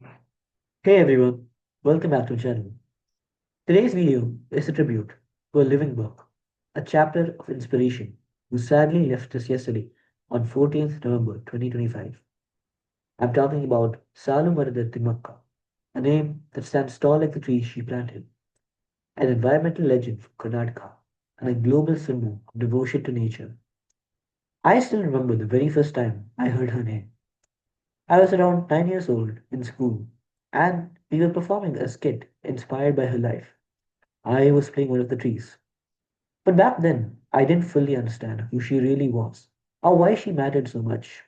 Hey everyone, welcome back to the channel. Today's video is a tribute to a living book, a chapter of inspiration who sadly left us yesterday on 14th November 2025. I'm talking about Saalumarada Thimmakka, a name that stands tall like the trees she planted, an environmental legend from Karnataka, and a global symbol of devotion to nature. I still remember the very first time I heard her name. I was around 9 years old in school, and we were performing a skit inspired by her life. I was playing one of the trees. But back then, I didn't fully understand who she really was or why she mattered so much.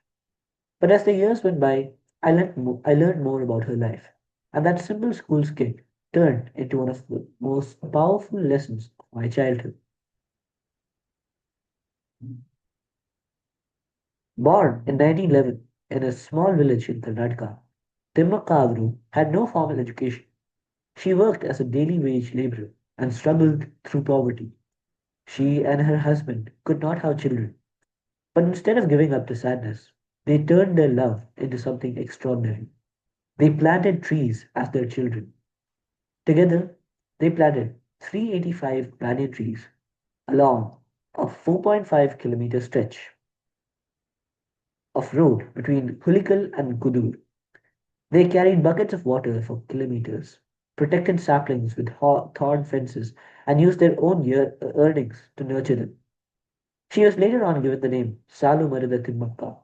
But as the years went by, I learned more about her life. And that simple school skit turned into one of the most powerful lessons of my childhood. Born in 1911 in a small village in Karnataka, Thimmakka had no formal education. She worked as a daily wage laborer and struggled through poverty. She and her husband could not have children. But instead of giving up to sadness, they turned their love into something extraordinary. They planted trees as their children. Together, they planted 385 banyan trees along a 4.5-kilometer stretch of road between Hulikal and Kudur. They carried buckets of water for kilometers, protected saplings with thorn fences, and used their own earnings to nurture them. She was later on given the name Saalumarada Thimmakka,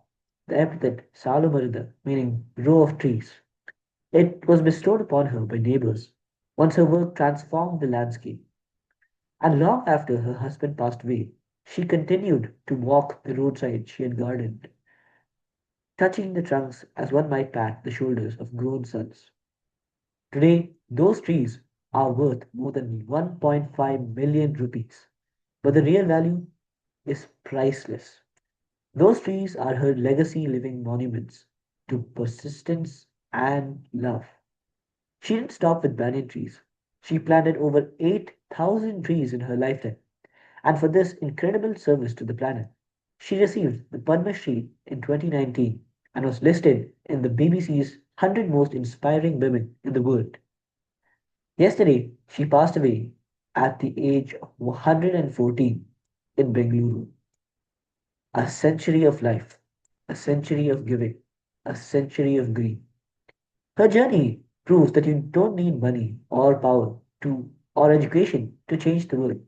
the epithet Saalumarada, meaning row of trees. It was bestowed upon her by neighbors once her work transformed the landscape. And long after her husband passed away, she continued to walk the roadside she had gardened, touching the trunks as one might pat the shoulders of grown sons. Today, those trees are worth more than 1.5 million rupees, but the real value is priceless. Those trees are her legacy living monuments to persistence and love. She didn't stop with banyan trees. She planted over 8,000 trees in her lifetime, and for this incredible service to the planet, she received the Padma Shri in 2019 and was listed in the BBC's 100 Most Inspiring Women in the World. Yesterday, she passed away at the age of 114 in Bengaluru. A century of life, a century of giving, a century of green. Her journey proves that you don't need money or power to or education to change the world.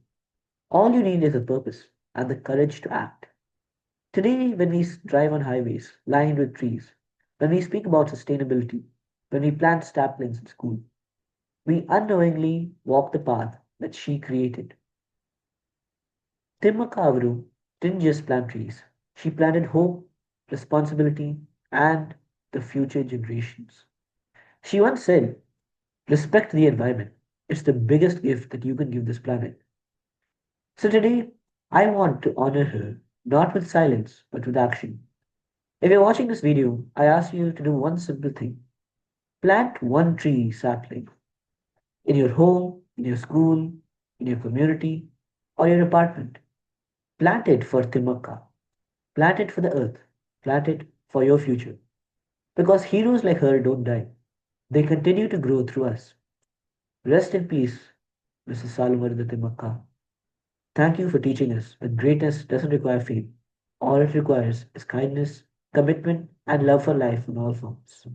All you need is a purpose and the courage to act. Today, when we drive on highways lined with trees, when we speak about sustainability, when we plant saplings in school, we unknowingly walk the path that she created. Thimmakka didn't just plant trees. She planted hope, responsibility, and the future generations. She once said, respect the environment. It's the biggest gift that you can give this planet. So today, I want to honor her, not with silence, but with action. If you're watching this video, I ask you to do one simple thing. Plant one tree sapling in your home, in your school, in your community, or your apartment. Plant it for Timaka. Plant it for the earth. Plant it for your future. Because heroes like her don't die. They continue to grow through us. Rest in peace, Mrs. Saalumarada Thimmakka. Thank you for teaching us that greatness doesn't require fame. All it requires is kindness, commitment, and love for life in all forms.